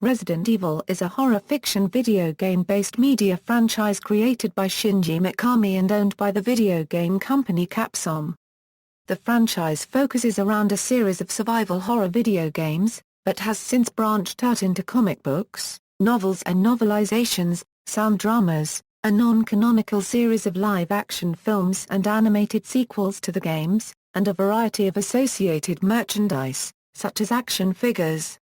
Resident Evil is a horror fiction video game-based media franchise created by Shinji Mikami and owned by the video game company Capcom. The franchise focuses around a series of survival horror video games, but has since branched out into comic books, novels and novelizations, sound dramas, a non-canonical series of live-action films and animated sequels to the games, and a variety of associated merchandise, such as action figures.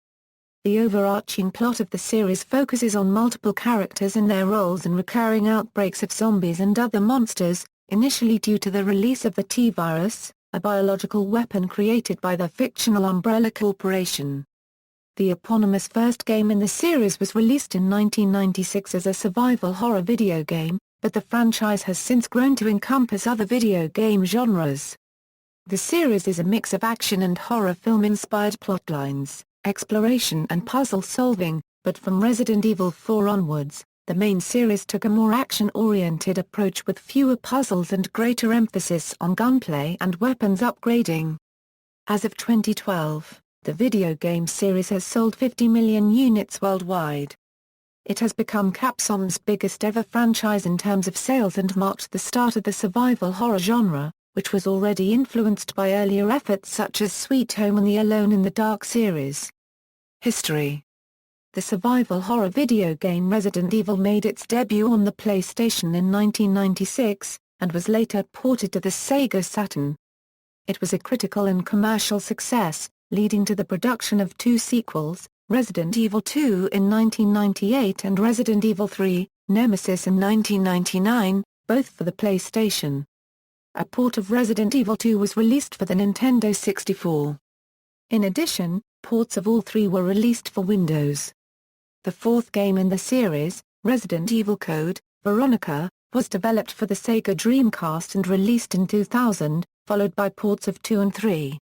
The overarching plot of the series focuses on multiple characters and their roles in recurring outbreaks of zombies and other monsters, initially due to the release of the T-virus, a biological weapon created by the fictional Umbrella Corporation. The eponymous first game in the series was released in 1996 as a survival horror video game, but the franchise has since grown to encompass other video game genres. The series is a mix of action and horror film-inspired plotlines, exploration and puzzle solving, but from Resident Evil 4 onwards, the main series took a more action-oriented approach with fewer puzzles and greater emphasis on gunplay and weapons upgrading. As of 2012, the video game series has sold 50 million units worldwide. It has become Capcom's biggest ever franchise in terms of sales and marked the start of the survival horror genre, which was already influenced by earlier efforts such as Sweet Home and the Alone in the Dark series. History. The survival horror video game Resident Evil made its debut on the PlayStation in 1996, and was later ported to the Sega Saturn. It was a critical and commercial success, leading to the production of two sequels, Resident Evil 2 in 1998 and Resident Evil 3, Nemesis in 1999, both for the PlayStation. A port of Resident Evil 2 was released for the Nintendo 64. In addition, ports of all three were released for Windows. The fourth game in the series, Resident Evil Code, Veronica, was developed for the Sega Dreamcast and released in 2000, followed by ports of 2 and 3.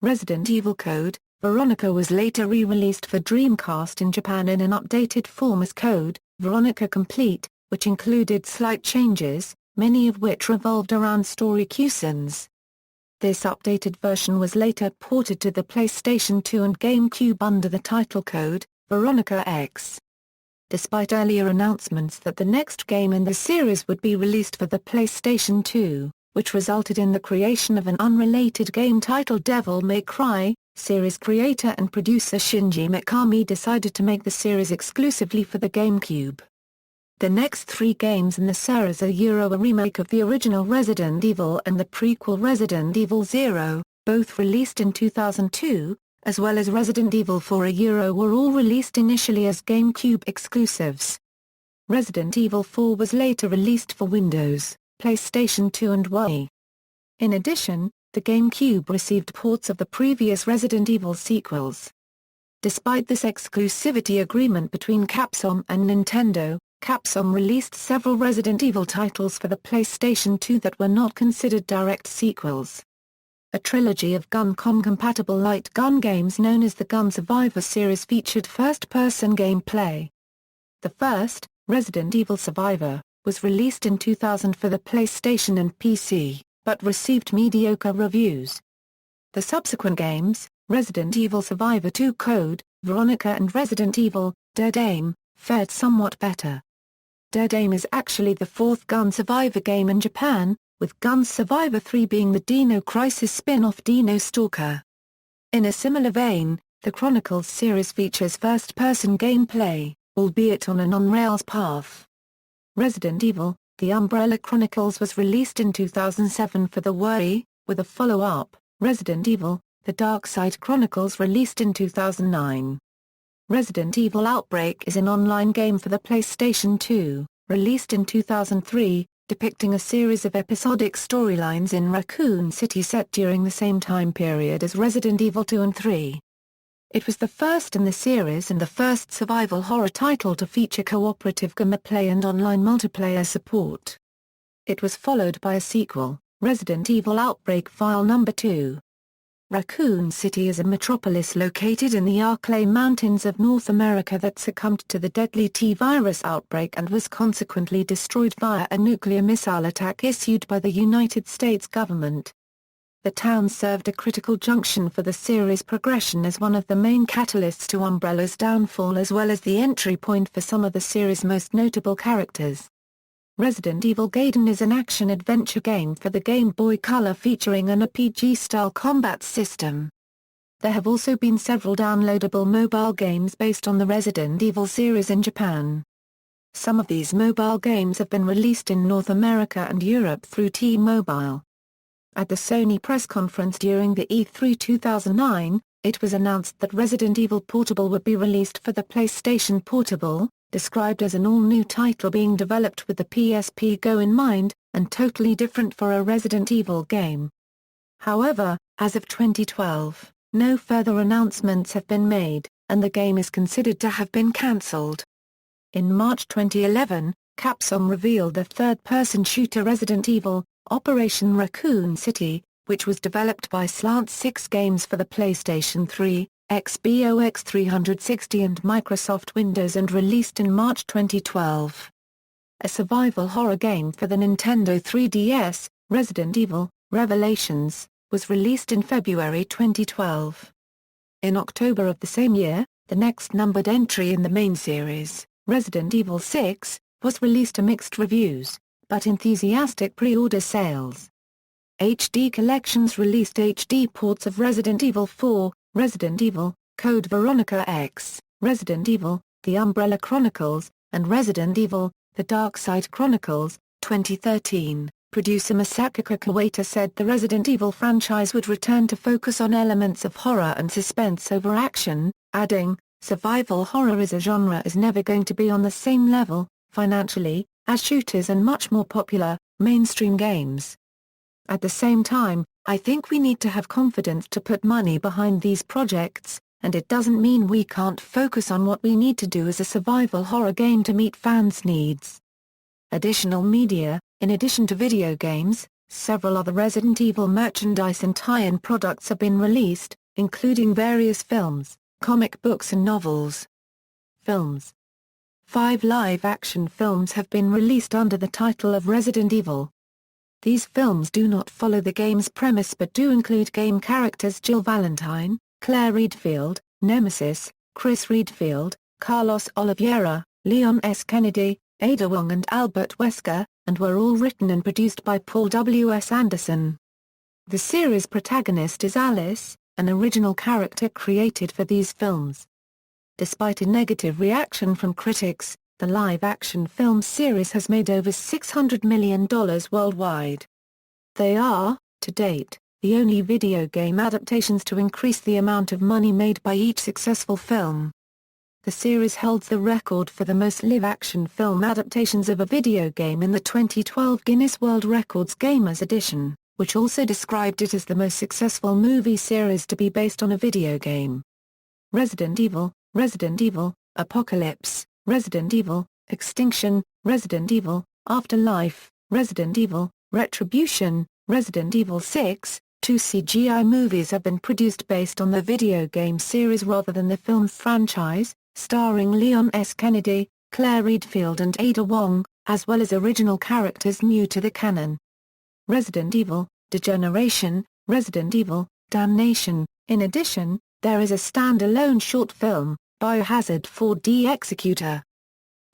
Resident Evil Code, Veronica was later re-released for Dreamcast in Japan in an updated form as Code, Veronica Complete, which included slight changes, many of which revolved around story cutscenes. This updated version was later ported to the PlayStation 2 and GameCube under the title code, Veronica X. Despite earlier announcements that the next game in the series would be released for the PlayStation 2, which resulted in the creation of an unrelated game titled Devil May Cry, series creator and producer Shinji Mikami decided to make the series exclusively for the GameCube. The next three games in the series are a remake of the original Resident Evil and the prequel Resident Evil 0, both released in 2002, as well as Resident Evil 4 were all released initially as GameCube exclusives. Resident Evil 4 was later released for Windows, PlayStation 2 and Wii. In addition, the GameCube received ports of the previous Resident Evil sequels. Despite this exclusivity agreement between Capcom and Nintendo, Capcom released several Resident Evil titles for the PlayStation 2 that were not considered direct sequels. A trilogy of Guncom-compatible light gun games known as the Gun Survivor series featured first-person gameplay. The first, Resident Evil Survivor, was released in 2000 for the PlayStation and PC, but received mediocre reviews. The subsequent games, Resident Evil Survivor 2 Code, Veronica and Resident Evil, Dead Aim, fared somewhat better. Dead Aim is actually the fourth Gun Survivor game in Japan, with Gun Survivor 3 being the Dino Crisis spin-off Dino Stalker. In a similar vein, the Chronicles series features first-person gameplay, albeit on an on-rails path. Resident Evil, The Umbrella Chronicles was released in 2007 for the Wii, with a follow-up, Resident Evil, The Dark Side Chronicles released in 2009. Resident Evil Outbreak is an online game for the PlayStation 2, released in 2003, depicting a series of episodic storylines in Raccoon City set during the same time period as Resident Evil 2 and 3. It was the first in the series and the first survival horror title to feature cooperative gameplay and online multiplayer support. It was followed by a sequel, Resident Evil Outbreak File No. 2. Raccoon City is a metropolis located in the Arklay Mountains of North America that succumbed to the deadly T-virus outbreak and was consequently destroyed via a nuclear missile attack issued by the United States government. the town served a critical junction for the series' progression as one of the main catalysts to Umbrella's downfall as well as the entry point for some of the series' most notable characters. Resident Evil Gaiden is an action-adventure game for the Game Boy Color featuring an RPG-style combat system. There have also been several downloadable mobile games based on the Resident Evil series in Japan. Some of these mobile games have been released in North America and Europe through T-Mobile. At the Sony press conference during the E3 2009, it was announced that Resident Evil Portable would be released for the PlayStation Portable, described as an all-new title being developed with the PSP Go in mind, and totally different for a Resident Evil game. However, as of 2012, no further announcements have been made, and the game is considered to have been cancelled. In March 2011, Capcom revealed the third-person shooter Resident Evil, Operation Raccoon City, which was developed by Slant 6 Games for the PlayStation 3, Xbox 360 and Microsoft Windows and released in March 2012. A survival horror game for the Nintendo 3DS, Resident Evil, Revelations, was released in February 2012. In October of the same year, the next numbered entry in the main series, Resident Evil 6, was released to mixed reviews, but enthusiastic pre-order sales. HD Collections released HD ports of Resident Evil 4, Resident Evil, Code Veronica X, Resident Evil, The Umbrella Chronicles, and Resident Evil, The Dark Side Chronicles, 2013. Producer Masako Kawata said the Resident Evil franchise would return to focus on elements of horror and suspense over action, adding, "Survival horror as a genre is never going to be on the same level, financially, as shooters and much more popular, mainstream games. At the same time, I think we need to have confidence to put money behind these projects, and it doesn't mean we can't focus on what we need to do as a survival horror game to meet fans' needs." Additional media: in addition to video games, several other Resident Evil merchandise and tie-in products have been released, including various films, comic books and novels. Films: 5 live-action films have been released under the title of Resident Evil. These films do not follow the game's premise but do include game characters Jill Valentine, Claire Redfield, Nemesis, Chris Redfield, Carlos Oliveira, Leon S. Kennedy, Ada Wong and Albert Wesker, and were all written and produced by Paul W. S. Anderson. The series' protagonist is Alice, an original character created for these films. Despite a negative reaction from critics, the live-action film series has made over $600 million worldwide. They are, to date, the only video game adaptations to increase the amount of money made by each successful film. The series holds the record for the most live-action film adaptations of a video game in the 2012 Guinness World Records Gamers Edition, which also described it as the most successful movie series to be based on a video game. Resident Evil, Apocalypse, Resident Evil, Extinction, Resident Evil, Afterlife, Resident Evil, Retribution, Resident Evil 6, 2 CGI movies have been produced based on the video game series rather than the film franchise, starring Leon S. Kennedy, Claire Redfield and Ada Wong, as well as original characters new to the canon. Resident Evil, Degeneration, Resident Evil, Damnation. In addition, there is a standalone short film, Biohazard 4D Executor.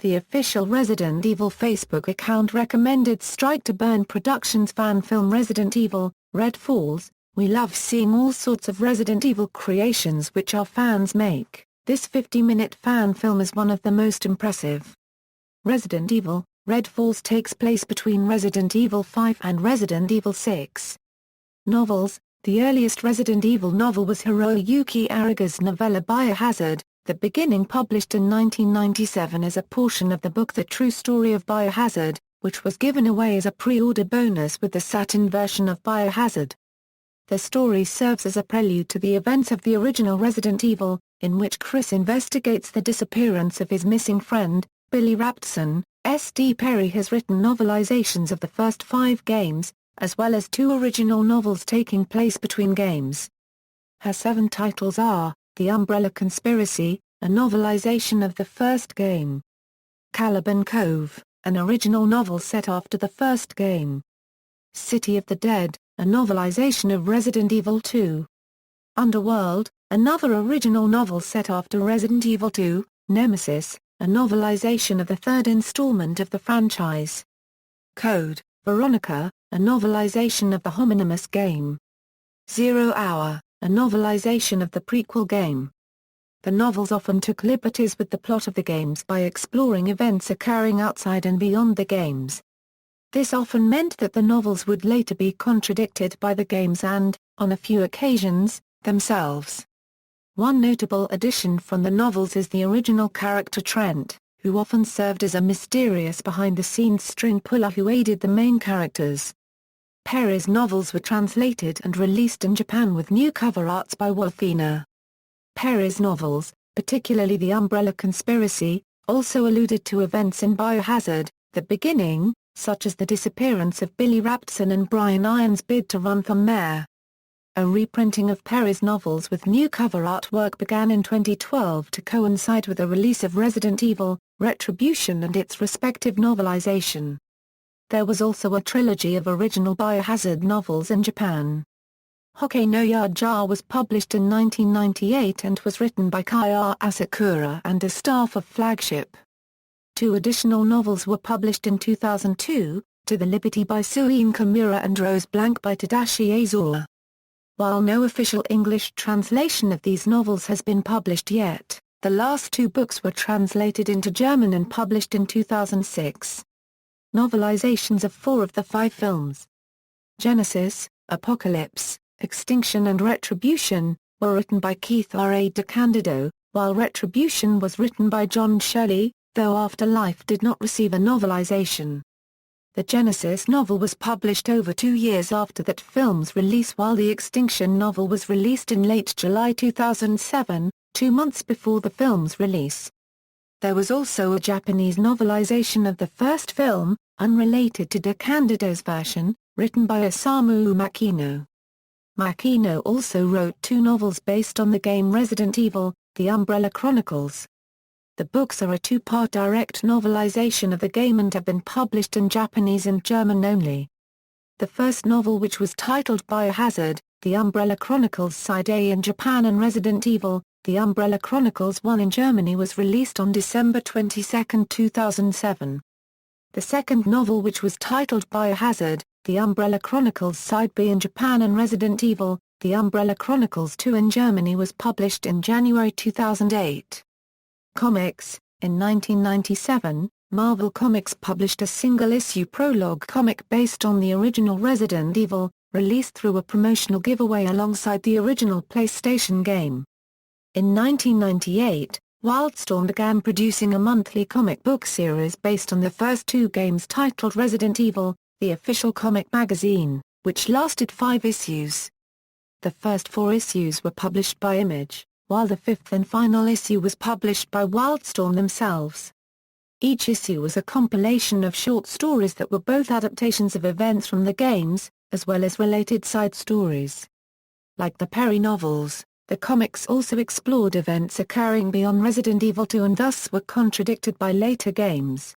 The official Resident Evil Facebook account recommended Strike to Burn Productions fan film Resident Evil, Red Falls. "We love seeing all sorts of Resident Evil creations which our fans make. This 50-minute fan film is one of the most impressive." Resident Evil, Red Falls takes place between Resident Evil 5 and Resident Evil 6. Novels: the earliest Resident Evil novel was Hiroyuki Araga's novella Biohazard, The Beginning, published in 1997 as a portion of the book The True Story of Biohazard, which was given away as a pre-order bonus with the Saturn version of Biohazard. The story serves as a prelude to the events of the original Resident Evil, in which Chris investigates the disappearance of his missing friend, Billy Raptson. S.D. Perry has written novelizations of the first 5 games, as well as 2 original novels taking place between games. Her 7 titles are, The Umbrella Conspiracy, a novelization of the first game; Caliban Cove, an original novel set after the first game; City of the Dead, a novelization of Resident Evil 2. Underworld, another original novel set after Resident Evil 2, Nemesis, a novelization of the third installment of the franchise. Code, Veronica, a novelization of the homonymous game. 0 Hour, a novelization of the prequel game. The novels often took liberties with the plot of the games by exploring events occurring outside and beyond the games. This often meant that the novels would later be contradicted by the games and, on a few occasions, themselves. One notable addition from the novels is the original character Trent, who often served as a mysterious behind-the-scenes string puller who aided the main characters. Perry's novels were translated and released in Japan with new cover arts by Wolfina. Perry's novels, particularly The Umbrella Conspiracy, also alluded to events in Biohazard, The Beginning, such as the disappearance of Billy Rapson and Brian Iron's bid to run for mayor. A reprinting of Perry's novels with new cover artwork began in 2012 to coincide with the release of Resident Evil, Retribution and its respective novelization. There was also a trilogy of original Biohazard novels in Japan. Hokkei no Yaja was published in 1998 and was written by Kaya Asakura and a staff of Flagship. 2 additional novels were published in 2002, To the Liberty by Suin Kimura and Rose Blank by Tadashi Azura. While no official English translation of these novels has been published yet, the last 2 books were translated into German and published in 2006. Novelizations of 4 of the 5 films, Genesis, Apocalypse, Extinction and Retribution, were written by Keith R. A. DeCandido, while Retribution was written by John Shirley, though Afterlife did not receive a novelization. The Genesis novel was published over 2 years after that film's release, while the Extinction novel was released in late July 2007, 2 months before the film's release. There was also a Japanese novelization of the first film, unrelated to DeCandido's version, written by Osamu Makino. Makino also wrote 2 novels based on the game Resident Evil, The Umbrella Chronicles. The books are a 2-part direct novelization of the game and have been published in Japanese and German only. The first novel, which was titled Biohazard, The Umbrella Chronicles Side A in Japan, and Resident Evil, The Umbrella Chronicles 1 in Germany, was released on December 22, 2007. The second novel, which was titled Biohazard, The Umbrella Chronicles Side B in Japan and Resident Evil, The Umbrella Chronicles 2 in Germany, was published in January 2008. Comics. In 1997, Marvel Comics published a single-issue prologue comic based on the original Resident Evil, released through a promotional giveaway alongside the original PlayStation game. In 1998, Wildstorm began producing a monthly comic book series based on the first 2 games titled Resident Evil, the official comic magazine, which lasted 5 issues. The first 4 issues were published by Image, while the 5th and final issue was published by Wildstorm themselves. Each issue was a compilation of short stories that were both adaptations of events from the games, as well as related side stories. Like the Perry novels, the comics also explored events occurring beyond Resident Evil 2 and thus were contradicted by later games.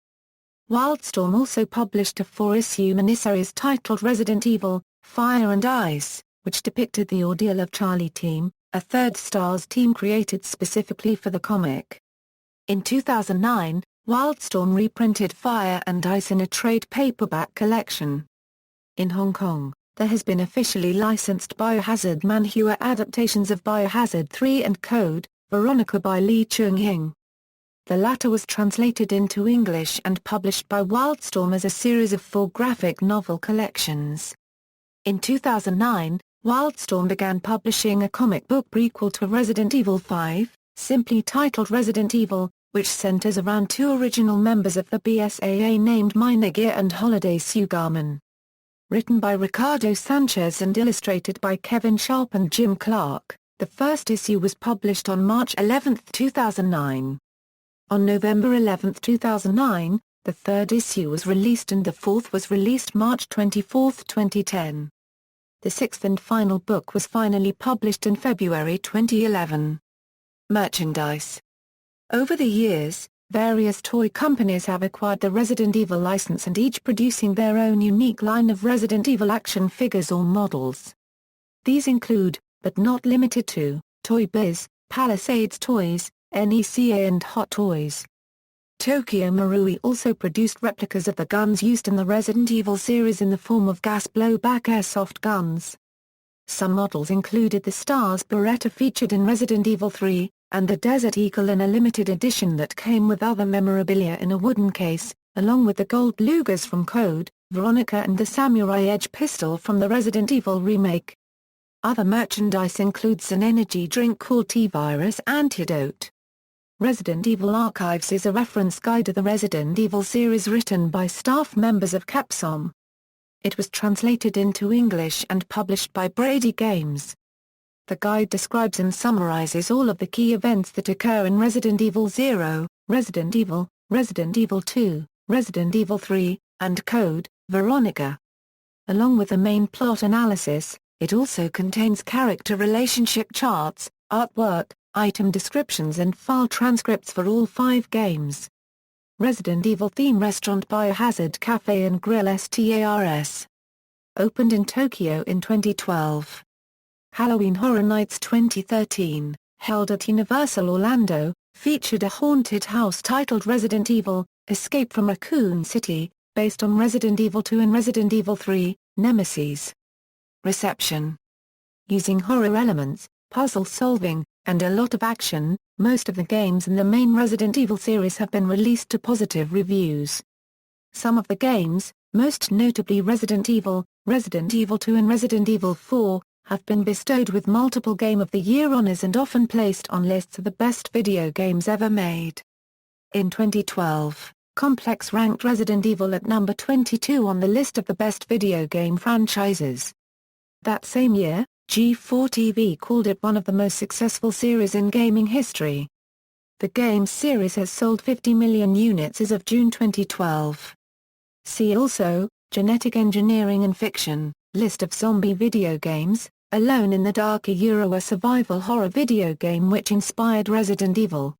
Wildstorm also published a 4-issue miniseries titled Resident Evil, Fire and Ice, which depicted the ordeal of Charlie Team, a Third Stars team created specifically for the comic. In 2009, Wildstorm reprinted Fire and Ice in a trade paperback collection. In Hong Kong, there has been officially licensed Biohazard manhwa adaptations of Biohazard 3 and Code, Veronica by Lee Chung-hing. The latter was translated into English and published by Wildstorm as a series of 4 graphic novel collections. In 2009, Wildstorm began publishing a comic book prequel to Resident Evil 5, simply titled Resident Evil, which centers around 2 original members of the BSAA named Minogue and Holiday Sugarman. Written by Ricardo Sanchez and illustrated by Kevin Sharp and Jim Clark, the first issue was published on March 11, 2009. On November 11, 2009, the 3rd issue was released and the 4th was released March 24, 2010. The 6th and final book was finally published in February 2011. Merchandise. Over the years, Various toy companies have acquired the Resident Evil license and each producing their own unique line of Resident Evil action figures or models. These include, but not limited to, Toy Biz, Palisades Toys, NECA and Hot Toys. Tokyo Marui also produced replicas of the guns used in the Resident Evil series in the form of gas blowback airsoft guns. Some models included the Stars Beretta featured in Resident Evil 3, and the Desert Eagle in a limited edition that came with other memorabilia in a wooden case, along with the gold Lugers from Code, Veronica and the Samurai Edge pistol from the Resident Evil remake. Other merchandise includes an energy drink called T-Virus Antidote. Resident Evil Archives is a reference guide to the Resident Evil series written by staff members of Capcom. It was translated into English and published by Brady Games. The guide describes and summarizes all of the key events that occur in Resident Evil 0, Resident Evil, Resident Evil 2, Resident Evil 3, and Code, Veronica. Along with the main plot analysis, it also contains character relationship charts, artwork, item descriptions and file transcripts for all 5 games. Resident Evil theme restaurant Biohazard Cafe and Grill STARS. Opened in Tokyo in 2012. Halloween Horror Nights 2013, held at Universal Orlando, featured a haunted house titled Resident Evil, Escape from Raccoon City, based on Resident Evil 2 and Resident Evil 3, Nemesis. Reception. Using horror elements, puzzle solving, and a lot of action, most of the games in the main Resident Evil series have been released to positive reviews. Some of the games, most notably Resident Evil, Resident Evil 2 and Resident Evil 4, have been bestowed with multiple Game of the Year honors and often placed on lists of the best video games ever made. In 2012, Complex ranked Resident Evil at number 22 on the list of the best video game franchises. That same year, G4TV called it one of the most successful series in gaming history. The game's series has sold 50 million units as of June 2012. See also, Genetic Engineering and Fiction, List of zombie video games, Alone in the Dark, a survival horror video game which inspired Resident Evil.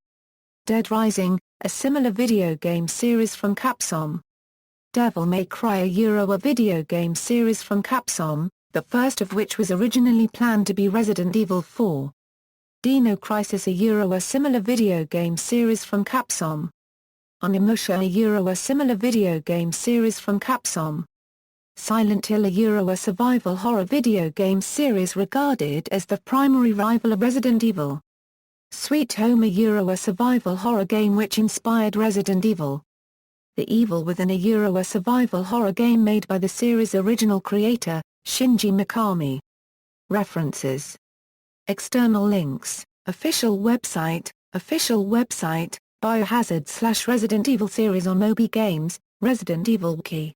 Dead Rising, a similar video game series from Capcom. Devil May Cry, a video game series from Capcom, the first of which was originally planned to be Resident Evil 4. Dino Crisis, a similar video game series from Capcom. Onimusha, a similar video game series from Capcom. Silent Hill, a survival horror video game series regarded as the primary rival of Resident Evil. Sweet Home, a survival horror game which inspired Resident Evil. The Evil Within, a survival horror game made by the series' original creator, Shinji Mikami. References. External links, official website, Biohazard/Resident Evil series on Moby Games, Resident Evil Wiki.